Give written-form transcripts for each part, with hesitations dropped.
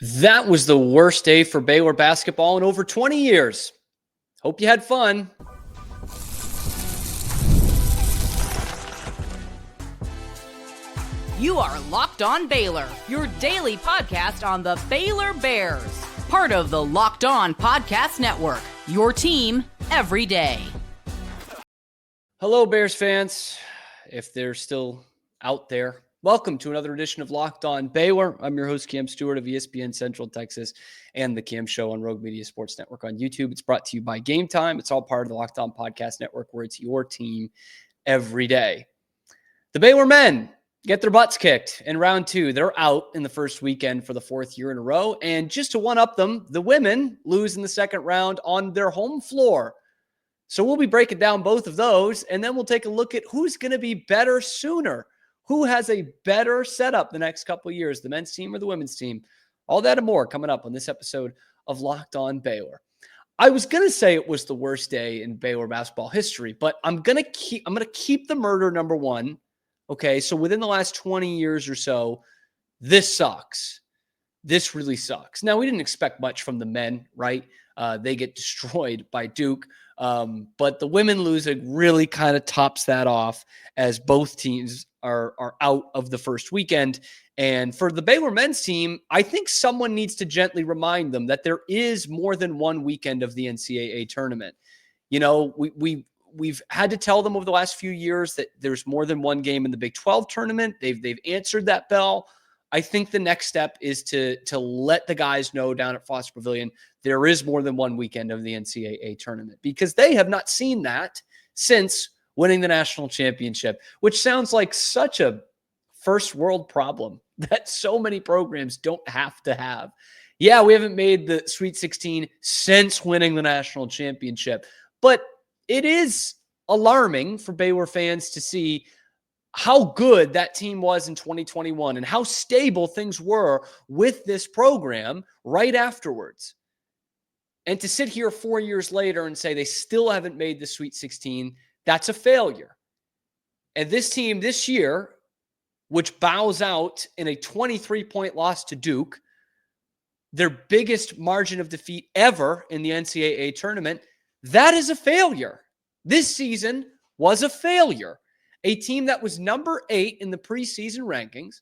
That was the worst day for Baylor basketball in over 20 years. Hope you had fun. You are Locked On Baylor, your daily podcast on the Baylor Bears. Part of the Locked On Podcast Network, your team every day. Hello, Bears fans, if they're still out there. Welcome to another edition of Locked On Baylor. I'm your host, Cam Stewart of ESPN Central Texas and the Cam Show on Rogue Media Sports Network on YouTube. It's brought to you by Game Time. It's all part of the Locked On Podcast Network, where it's your team every day. The Baylor men get their butts kicked in round two. They're out in the first weekend for the fourth year in a row. And just to one-up them, the women lose in the second round on their home floor. So we'll be breaking down both of those, and then we'll take a look at who's going to be better sooner. Who has a better setup the next couple of years, the men's team or the women's team? All that and more coming up on this episode of Locked On Baylor. I was going to say it was the worst day in Baylor basketball history, but I'm going to keep the murder number one. Okay, so within the last 20 years or so, this sucks. This really sucks. Now, we didn't expect much from the men, right? They get destroyed by Duke. But the women losing really kind of tops that off, as both teams are out of the first weekend. And for the Baylor men's team, I think someone needs to gently remind them that there is more than one weekend of the NCAA tournament. You know, we've had to tell them over the last few years that there's more than one game in the Big 12 tournament. They've answered that bell. I think the next step is to let the guys know down at Foster Pavilion there is more than one weekend of the NCAA tournament, because they have not seen that since winning the national championship, which sounds like such a first world problem that so many programs don't have to have. Yeah, we haven't made the Sweet 16 since winning the national championship, but it is alarming for Baylor fans to see how good that team was in 2021 and how stable things were with this program right afterwards. And to sit here 4 years later and say they still haven't made the Sweet 16, that's a failure. And this team this year, which bows out in a 23-point loss to Duke, their biggest margin of defeat ever in the NCAA tournament, that is a failure. This season was a failure. A team that was number 8 in the preseason rankings,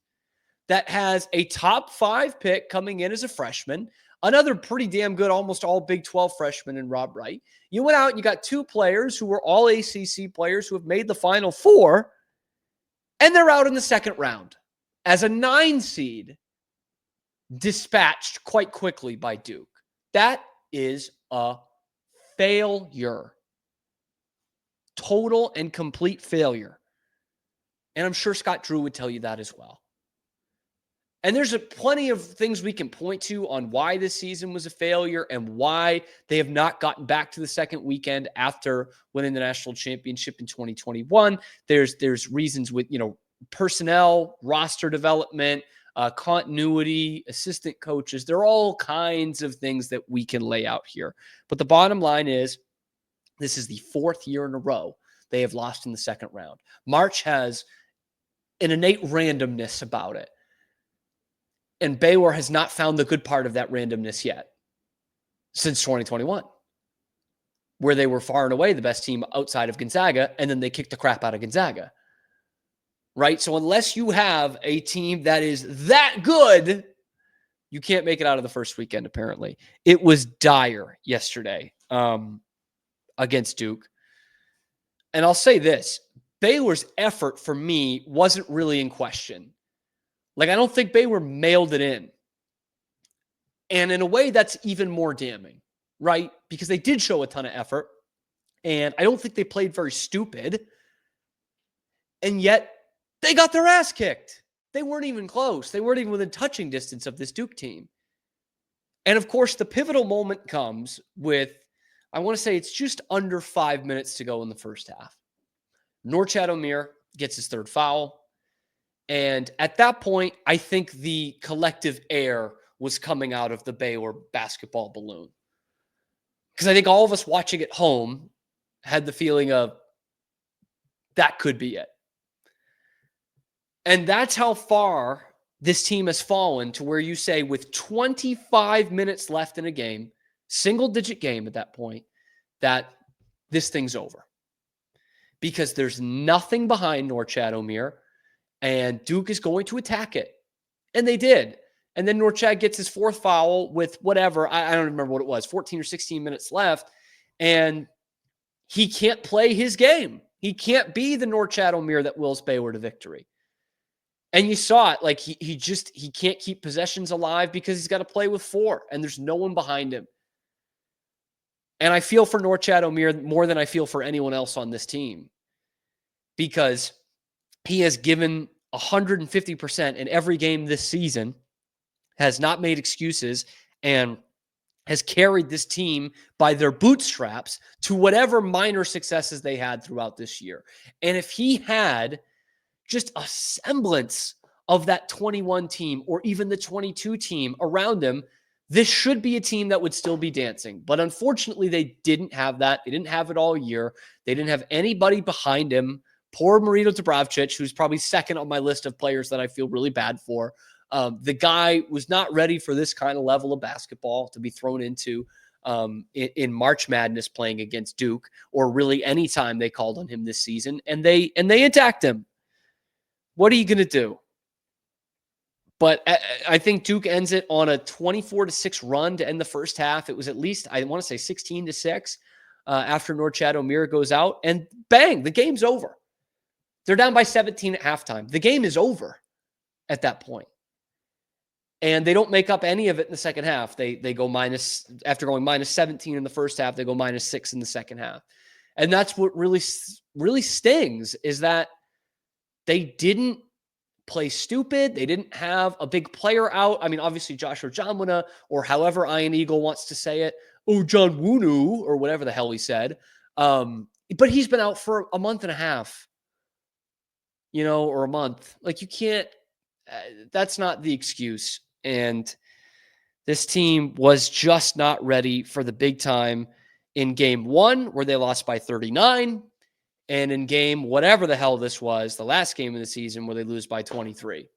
that has a top 5 pick coming in as a freshman, another pretty damn good, almost all Big 12 freshman in Rob Wright. You went out and you got 2 players who were all ACC players who have made the Final Four, and they're out in the second round as a 9 seed, dispatched quite quickly by Duke. That is a failure. Total and complete failure. And I'm sure Scott Drew would tell you that as well. And there's plenty of things we can point to on why this season was a failure and why they have not gotten back to the second weekend after winning the national championship in 2021. There's reasons with, personnel, roster development, continuity, assistant coaches. There are all kinds of things that we can lay out here. But the bottom line is, this is the 4th year in a row they have lost in the second round. March has an innate randomness about it. And Baylor has not found the good part of that randomness yet since 2021, where they were far and away the best team outside of Gonzaga, and then they kicked the crap out of Gonzaga. Right? So unless you have a team that is that good, you can't make it out of the first weekend, apparently. It was dire yesterday against Duke. And I'll say this, Baylor's effort for me wasn't really in question. Like, I don't think Baylor mailed it in. And in a way, that's even more damning, right? Because they did show a ton of effort, and I don't think they played very stupid. And yet, they got their ass kicked. They weren't even close. They weren't even within touching distance of this Duke team. And of course, the pivotal moment comes with, I want to say it's just under 5 minutes to go in the first half. Norchad Omier gets his 3rd foul. And at that point, I think the collective air was coming out of the Baylor basketball balloon. Because I think all of us watching at home had the feeling of, that could be it. And that's how far this team has fallen to where you say with 25 minutes left in a game, single-digit game at that point, that this thing's over. Because there's nothing behind North Chatham-Mere, and Duke is going to attack it. And they did. And then North Chad gets his fourth foul with whatever, I don't remember what it was, 14 or 16 minutes left, and he can't play his game. He can't be the North Chatham-Mere that wills Baylor to victory. And you saw it, like he can't keep possessions alive because he's got to play with 4, and there's no one behind him. And I feel for North Chatham-Mere more than I feel for anyone else on this team, because he has given 150% in every game this season, has not made excuses, and has carried this team by their bootstraps to whatever minor successes they had throughout this year. And if he had just a semblance of that 21 team or even the 22 team around him, this should be a team that would still be dancing. But unfortunately, they didn't have that. They didn't have it all year. They didn't have anybody behind him. Poor Marito Dubravcic, who's probably second on my list of players that I feel really bad for. The guy was not ready for this kind of level of basketball to be thrown into in March Madness playing against Duke, or really any time they called on him this season. And they attacked him. What are you going to do? But I think Duke ends it on a 24-6 run to end the first half. It was at least, I want to say 16-6 after North Chatham-Mere goes out, and bang, the game's over. They're down by 17 at halftime. The game is over at that point. And they don't make up any of it in the second half. They go minus, after going minus 17 in the first half, they go minus 6 in the second half. And that's what really stings, is that they didn't play stupid. They didn't have a big player out. I mean, obviously Joshua Jamuna, or however Ian Eagle wants to say it, John Wunu, or whatever the hell he said. But he's been out for a month and a half, or a month. Like, you can't, that's not the excuse. And this team was just not ready for the big time in game 1, where they lost by 39. And in game, whatever the hell this was, the last game of the season, where they lose by 23.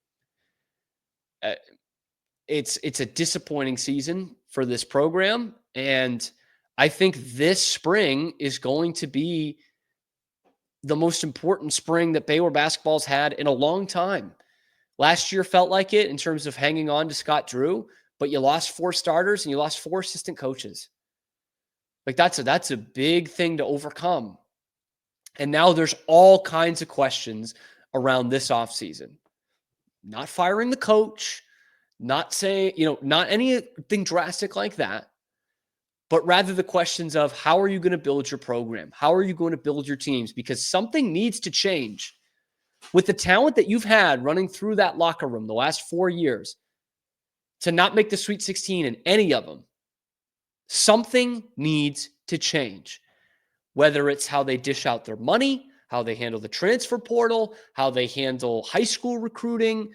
It's a disappointing season for this program. And I think this spring is going to be the most important spring that Baylor basketball's had in a long time. Last year felt like it in terms of hanging on to Scott Drew, but you lost 4 starters and you lost 4 assistant coaches. Like, that's a big thing to overcome. And now there's all kinds of questions around this offseason. Not firing the coach, not saying, not anything drastic like that, but rather the questions of, how are you going to build your program? How are you going to build your teams? Because something needs to change. With the talent that you've had running through that locker room the last 4 years, to not make the Sweet 16 in any of them, something needs to change. Whether it's how they dish out their money, how they handle the transfer portal, how they handle high school recruiting,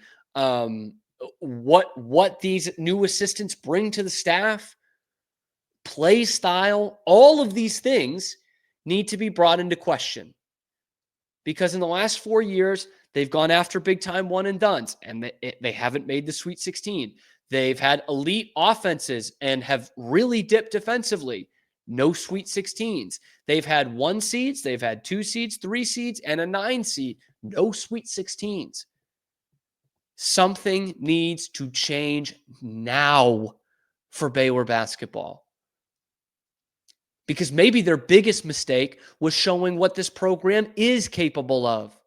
what these new assistants bring to the staff, play style, all of these things need to be brought into question. Because in the last 4 years, they've gone after big-time one-and-dones, and they haven't made the Sweet 16. They've had elite offenses and have really dipped defensively. No Sweet 16s. They've had 1 seeds, they've had 2 seeds, 3 seeds, and a 9 seed. No Sweet 16s. Something needs to change now for Baylor basketball. Because maybe their biggest mistake was showing what this program is capable of.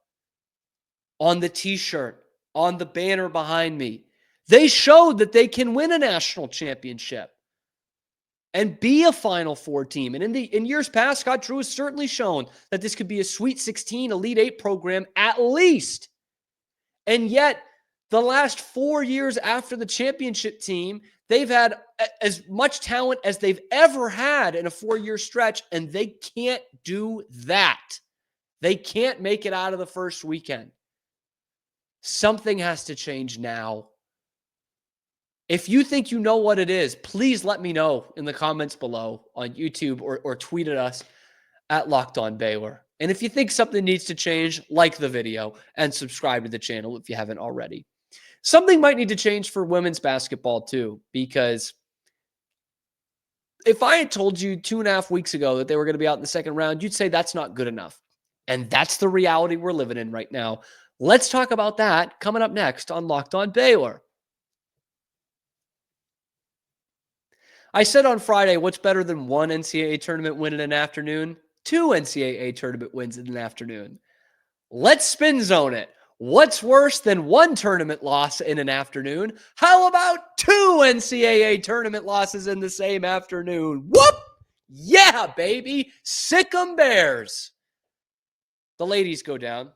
On the t-shirt, on the banner behind me, they showed that they can win a national championship and be a Final Four team. And in years past, Scott Drew has certainly shown that this could be a Sweet 16, Elite 8 program at least. And yet, the last 4 years after the championship team, they've had as much talent as they've ever had in a 4-year stretch, and they can't do that. They can't make it out of the first weekend. Something has to change now. If you think you know what it is, please let me know in the comments below on YouTube, or tweet at us at Locked On Baylor. And if you think something needs to change, like the video and subscribe to the channel if you haven't already. Something might need to change for women's basketball too, because if I had told you 2.5 weeks ago that they were going to be out in the second round, you'd say that's not good enough. And that's the reality we're living in right now. Let's talk about that coming up next on Locked On Baylor. I said on Friday, what's better than one NCAA tournament win in an afternoon? 2 NCAA tournament wins in an afternoon. Let's spin zone it. What's worse than one tournament loss in an afternoon? How about 2 NCAA tournament losses in the same afternoon? Whoop! Yeah, baby. Sick 'em Bears. The ladies go down.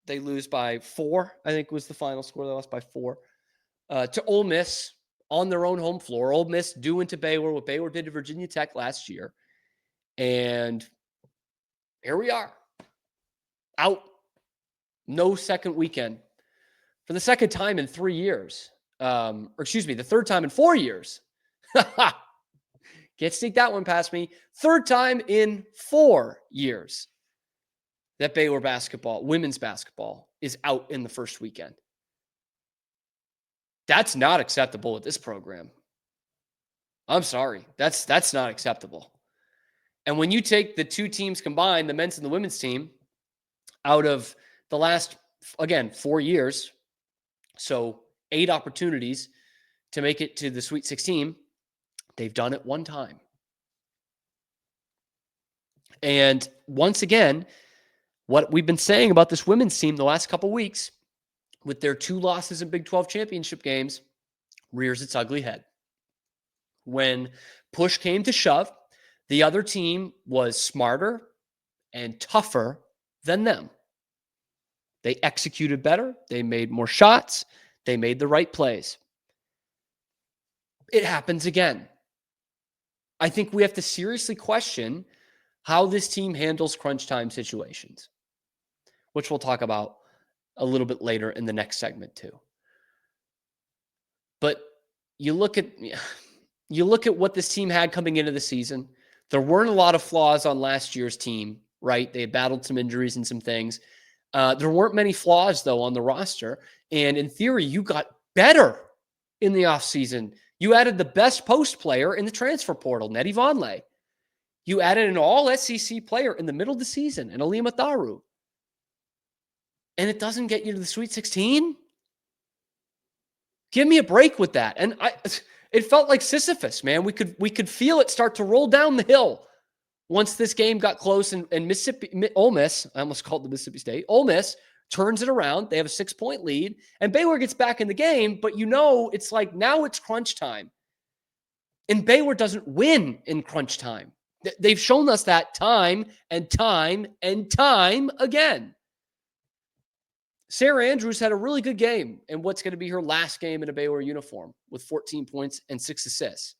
They lose by 4, I think was the final score. They lost by 4 to Ole Miss on their own home floor. Ole Miss doing to Baylor what Baylor did to Virginia Tech last year. And here we are. Out. No second weekend. For the second time in 3 years. The third time in 4 years. Can't sneak that one past me. Third time in 4 years that Baylor basketball, women's basketball, is out in the first weekend. That's not acceptable at this program. I'm sorry. That's not acceptable. And when you take the 2 teams combined, the men's and the women's team, out of the last, again, 4 years, so 8 opportunities to make it to the Sweet 16, they've done it 1 time. And once again, what we've been saying about this women's team the last couple weeks, with their 2 losses in Big 12 championship games, rears its ugly head. When push came to shove, the other team was smarter and tougher than them. They executed better. They made more shots. They made the right plays. It happens again. I think we have to seriously question how this team handles crunch time situations, which we'll talk about a little bit later in the next segment too. But you look at what this team had coming into the season. There weren't a lot of flaws on last year's team, right? They had battled some injuries and some things. There weren't many flaws, though, on the roster. And in theory, you got better in the offseason. You added the best post player in the transfer portal, Nettie Vonleh. You added an all-SEC player in the middle of the season, and Alima Tharu. And it doesn't get you to the Sweet 16? Give me a break with that. And it felt like Sisyphus, man. We could feel it start to roll down the hill once this game got close, and Ole Miss, I almost called the Mississippi State, Ole Miss turns it around. They have a 6-point lead, and Baylor gets back in the game, but it's like now it's crunch time. And Baylor doesn't win in crunch time. They've shown us that time and time and time again. Sarah Andrews had a really good game in what's going to be her last game in a Baylor uniform with 14 points and 6 assists.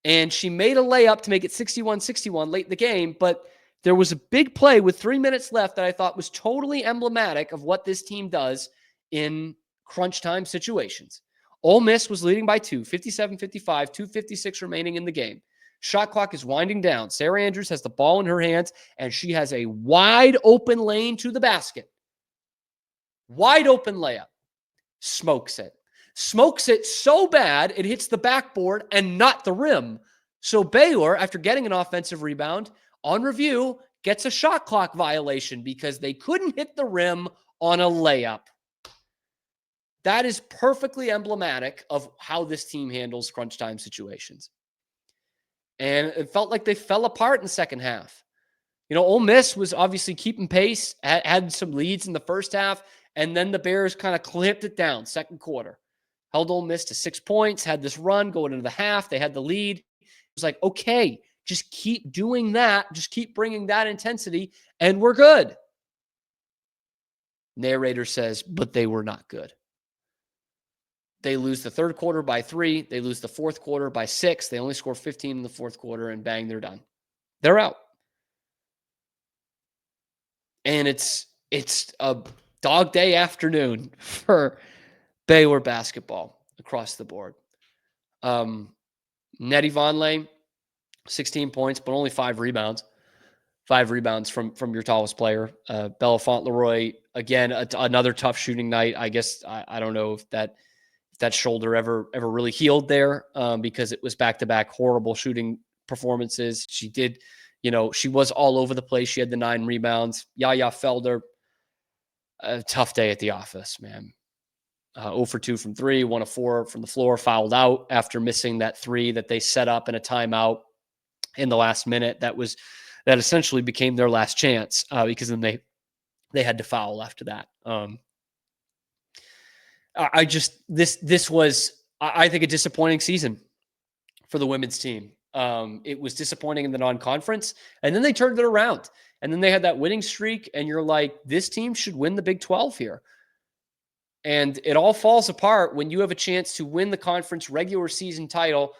And she made a layup to make it 61-61 late in the game, but there was a big play with 3 minutes left that I thought was totally emblematic of what this team does in crunch time situations. Ole Miss was leading by 2, 57-55, 2:56 remaining in the game. Shot clock is winding down. Sarah Andrews has the ball in her hands, and she has a wide open lane to the basket. Wide open layup. Smokes it. Smokes it so bad it hits the backboard and not the rim. So Baylor, after getting an offensive rebound, on review, gets a shot clock violation because they couldn't hit the rim on a layup. That is perfectly emblematic of how this team handles crunch time situations. And it felt like they fell apart in the second half. Ole Miss was obviously keeping pace, had some leads in the first half, and then the Bears kind of clamped it down second quarter. Held Ole Miss to 6 points, had this run going into the half. They had the lead. It was like, okay, just keep doing that. Just keep bringing that intensity, and we're good. Narrator says, but they were not good. They lose the third quarter by 3. They lose the fourth quarter by 6. They only score 15 in the fourth quarter, and bang, they're done. They're out. And it's a dog day afternoon for Baylor basketball across the board. Nettie Vonleh, 16 points, but only 5 rebounds. 5 rebounds from your tallest player. Bella Fauntleroy, Again, another tough shooting night. I guess I don't know if that shoulder ever really healed there, because it was back-to-back horrible shooting performances. She did, she was all over the place. She had the 9 rebounds. Yaya Felder, a tough day at the office, man. 0 for 2 from 3, 1 of 4 from the floor, fouled out after missing that 3 that they set up in a timeout in the last minute. That essentially became their last chance, because then they had to foul after that. This was, I think, a disappointing season for the women's team. It was disappointing in the non-conference, and then they turned it around, and then they had that winning streak, and you're like, this team should win the Big 12 here. And it all falls apart when you have a chance to win the conference regular season title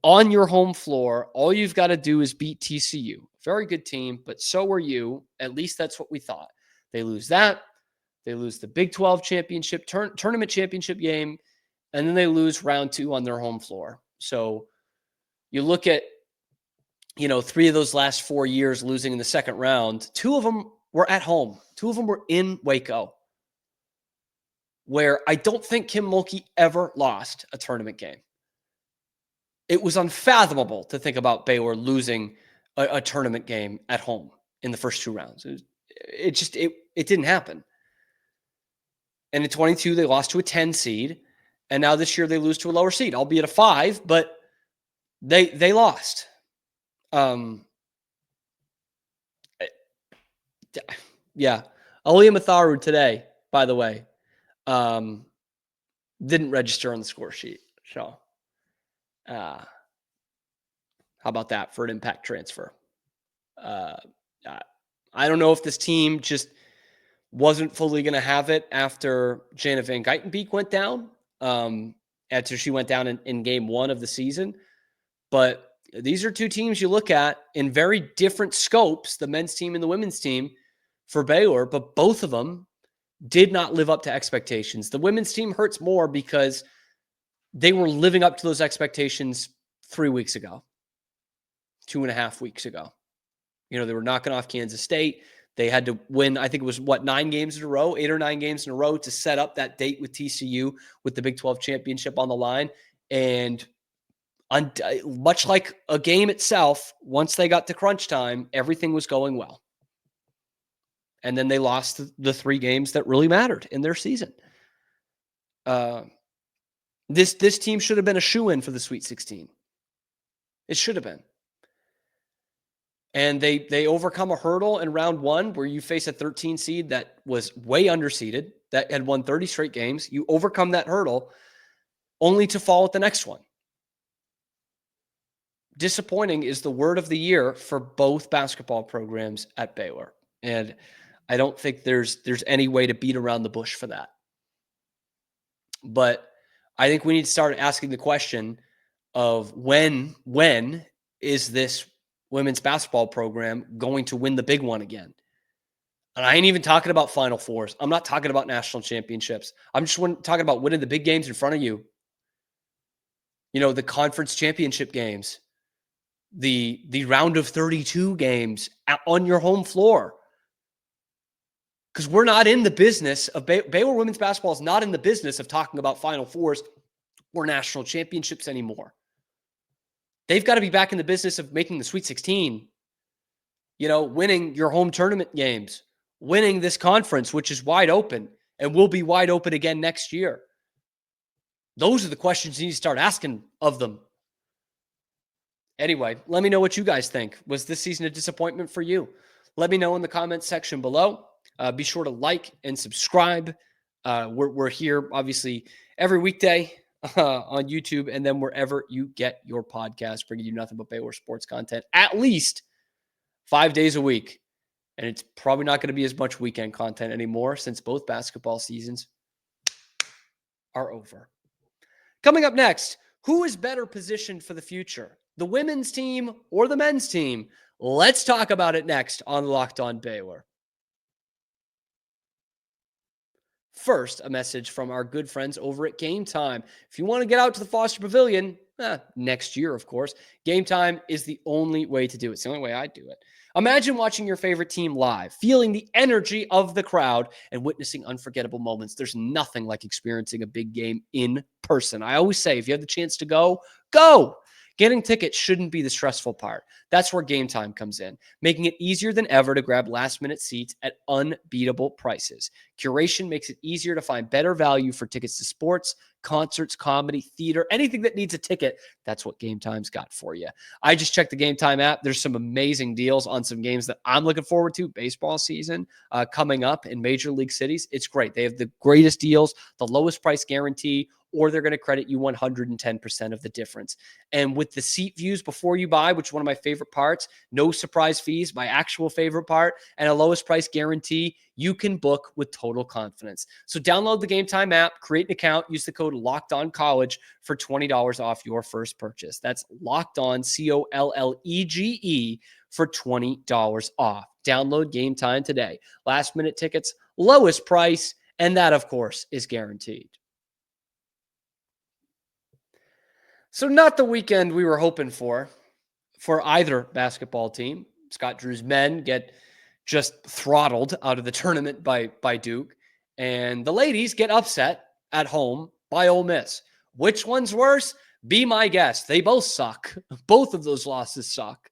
on your home floor. All you've got to do is beat TCU. Very good team, but so are you. At least that's what we thought. They lose that. They lose the Big 12 championship, tournament championship game, and then they lose round 2 on their home floor. So you look at, 3 of those last 4 years losing in the second round. 2 of them were at home. 2 of them were in Waco, where I don't think Kim Mulkey ever lost a tournament game. It was unfathomable to think about Baylor losing a tournament game at home in the first 2 rounds. It didn't happen. And in 22, they lost to a 10 seed. And now this year they lose to a lower seed, albeit a 5, but they lost. Yeah. Aliyah Matharu today, by the way, didn't register on the score sheet. So how about that for an impact transfer? I don't know if this team just wasn't fully going to have it after Jana Van Geitenbeek went down, after she went down in game 1 of the season. But these are 2 teams you look at in very different scopes, the men's team and the women's team for Baylor, but both of them did not live up to expectations. The women's team hurts more because they were living up to those expectations 3 weeks ago, 2.5 weeks ago. They were knocking off Kansas State. They had to win, I think it was 9 games in a row, 8 or 9 games in a row to set up that date with TCU with the Big 12 championship on the line. And much like a game itself, once they got to crunch time, everything was going well. And then they lost the 3 games that really mattered in their season. This team should have been a shoo-in for the Sweet 16. It should have been. And they overcome a hurdle in round 1 where you face a 13 seed that was way underseeded, that had won 30 straight games. You overcome that hurdle only to fall at the next one. Disappointing is the word of the year for both basketball programs at Baylor. And I don't think there's any way to beat around the bush for that. But I think we need to start asking the question of when is this women's basketball program going to win the big one again? And I ain't even talking about Final Fours. I'm not talking about national championships. I'm just talking about winning the big games in front of you. The conference championship games, the round of 32 games on your home floor. Because we're not in the business of Baylor women's basketball is not in the business of talking about Final Fours or national championships anymore. They've got to be back in the business of making the Sweet 16, winning your home tournament games, winning this conference, which is wide open and will be wide open again next year. Those are the questions you need to start asking of them. Anyway, let me know what you guys think. Was this season a disappointment for you? Let me know in the comments section below. Be sure to like and subscribe. We're here, obviously, every weekday on YouTube, and then wherever you get your podcast, bringing you nothing but Baylor sports content at least 5 days a week. And it's probably not going to be as much weekend content anymore since both basketball seasons are over. Coming up next, who is better positioned for the future, the women's team or the men's team? Let's talk about it next on Locked On Baylor. First, a message from our good friends over at Game Time. If you want to get out to the Foster Pavilion, next year, of course, Game Time is the only way to do it. It's the only way I do it. Imagine watching your favorite team live, feeling the energy of the crowd and witnessing unforgettable moments. There's nothing like experiencing a big game in person. I always say, if you have the chance to go, go. Getting tickets shouldn't be the stressful part. That's where Game Time comes in, making it easier than ever to grab last-minute seats at unbeatable prices. Curation makes it easier to find better value for tickets to sports, concerts, comedy, theater, anything that needs a ticket. That's what Game Time's got for you. I just checked the Game Time app. There's some amazing deals on some games that I'm looking forward to. Baseball season coming up in major league cities. It's great. They have the greatest deals, the lowest price guarantee, or they're going to credit you 110% of the difference. And with the seat views before you buy, which is one of my favorite parts, no surprise fees, my actual favorite part, and a lowest price guarantee, you can book with total confidence. So download the Game Time app, create an account, use the code LOCKEDONCollege for $20 off your first purchase. That's Locked On, COLLEGE, for $20 off. Download Game Time today. Last minute tickets, lowest price, and that, of course, is guaranteed. So not the weekend we were hoping for either basketball team. Scott Drew's men get just throttled out of the tournament by Duke, and the ladies get upset at home by Ole Miss. Which one's worse? Be my guest. They both suck. Both of those losses suck.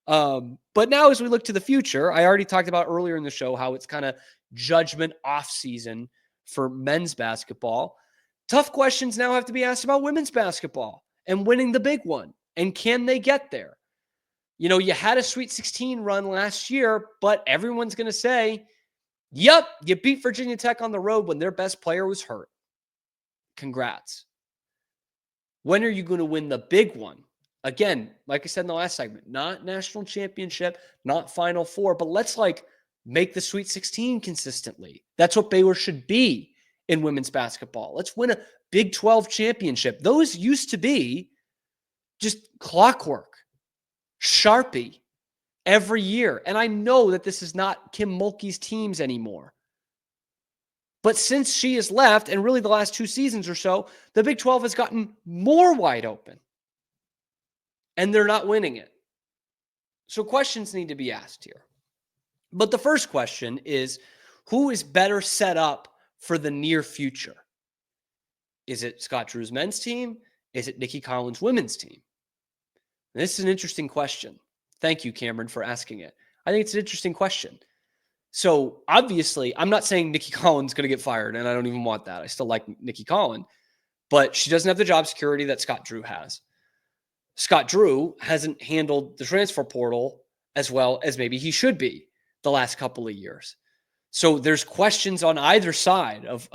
But now as we look to the future, I already talked about earlier in the show how it's kind of judgment off season for men's basketball. Tough questions now have to be asked about women's basketball and winning the big one. And can they get there? You know, you had a Sweet 16 run last year, but everyone's going to say, yep, you beat Virginia Tech on the road when their best player was hurt. Congrats. When are you going to win the big one? Again, like I said in the last segment, not national championship, not Final Four, but let's make the Sweet 16 consistently. That's what Baylor should be in women's basketball. Let's win a Big 12 championship. Those used to be just clockwork, Sharpie every year. And I know that this is not Kim Mulkey's teams anymore. But since she has left, and really the last 2 seasons or so, the Big 12 has gotten more wide open. And they're not winning it. So questions need to be asked here. But the first question is, who is better set up for the near future? Is it Scott Drew's men's team? Is it Nikki Collins' women's team? This is an interesting question. Thank you, Cameron, for asking it. I think it's an interesting question. So obviously, I'm not saying Nikki Collins is going to get fired, and I don't even want that. I still like Nikki Collins, but she doesn't have the job security that Scott Drew has. Scott Drew hasn't handled the transfer portal as well as maybe he should be the last couple of years. So there's questions on either side of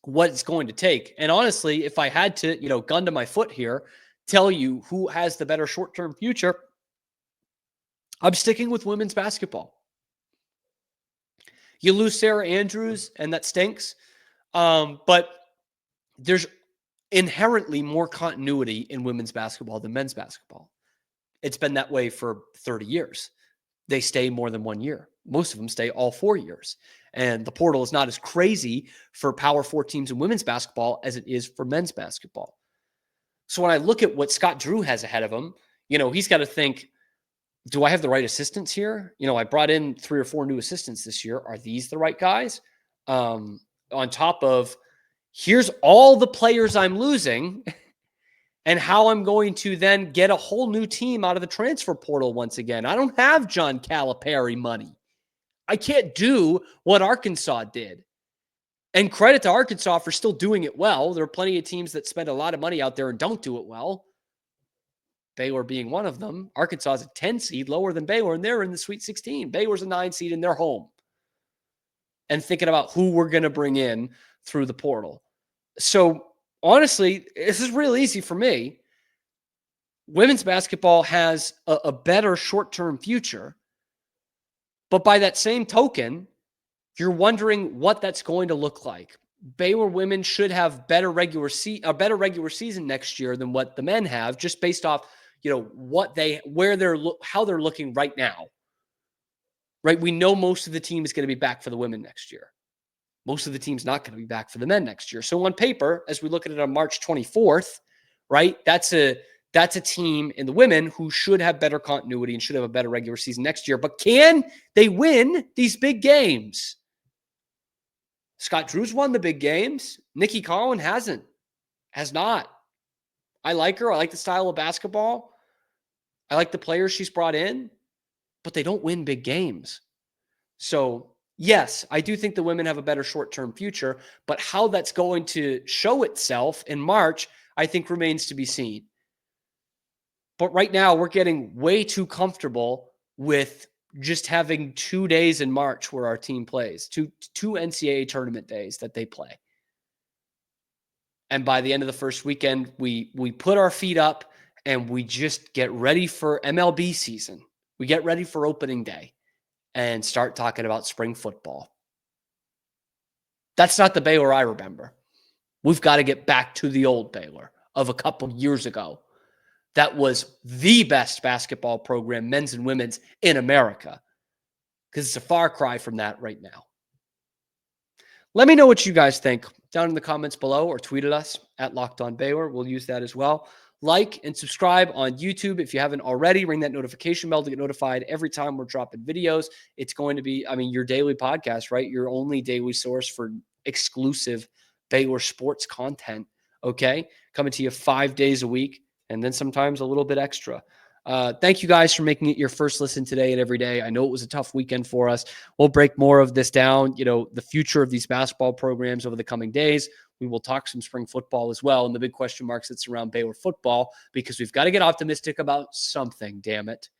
what it's going to take. And honestly, if I had to, gun to my foot here, tell you who has the better short-term future, I'm sticking with women's basketball. You lose Sarah Andrews, and that stinks. But there's inherently more continuity in women's basketball than men's basketball. It's been that way for 30 years. They stay more than 1 year. Most of them stay all 4 years. And the portal is not as crazy for Power 4 teams in women's basketball as it is for men's basketball. So when I look at what Scott Drew has ahead of him, he's got to think, do I have the right assistants here? I brought in 3 or 4 new assistants this year. Are these the right guys? On top of, here's all the players I'm losing and how I'm going to then get a whole new team out of the transfer portal once again. I don't have John Calipari money. I can't do what Arkansas did. And credit to Arkansas for still doing it well. There are plenty of teams that spend a lot of money out there and don't do it well. Baylor being one of them. Arkansas is a 10 seed, lower than Baylor, and they're in the Sweet 16. Baylor's a 9 seed, and they're home. And thinking about who we're going to bring in through the portal. So, honestly, this is real easy for me. Women's basketball has a better short-term future. But by that same token, you're wondering what that's going to look like. Baylor women should have a better regular season next year than what the men have, just based off, how they're looking right now. Right? We know most of the team is going to be back for the women next year. Most of the team's not going to be back for the men next year. So on paper, as we look at it on March 24th, right, that's a that's a team in the women who should have better continuity and should have a better regular season next year. But can they win these big games? Scott Drew's won the big games. Nikki Collin has not. I like her. I like the style of basketball. I like the players she's brought in, but they don't win big games. So, yes, I do think the women have a better short-term future, but how that's going to show itself in March, I think remains to be seen. But right now, we're getting way too comfortable with just having 2 days in March where our team plays, two NCAA tournament days that they play. And by the end of the first weekend, we put our feet up and we just get ready for MLB season. We get ready for opening day and start talking about spring football. That's not the Baylor I remember. We've got to get back to the old Baylor of a couple years ago. That was the best basketball program, men's and women's, in America. Because it's a far cry from that right now. Let me know what you guys think down in the comments below or tweet at us at Locked On Baylor. We'll use that as well. Like and subscribe on YouTube if you haven't already. Ring that notification bell to get notified every time we're dropping videos. It's going to be, your daily podcast, right? Your only daily source for exclusive Baylor sports content, okay? Coming to you 5 days a week and then sometimes a little bit extra. Thank you guys for making it your first listen today and every day. I know it was a tough weekend for us. We'll break more of this down, the future of these basketball programs over the coming days. We will talk some spring football as well and the big question marks that surround Baylor football because we've got to get optimistic about something, damn it.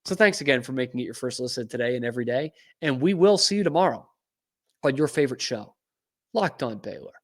So thanks again for making it your first listen today and every day. And we will see you tomorrow on your favorite show, Locked On Baylor.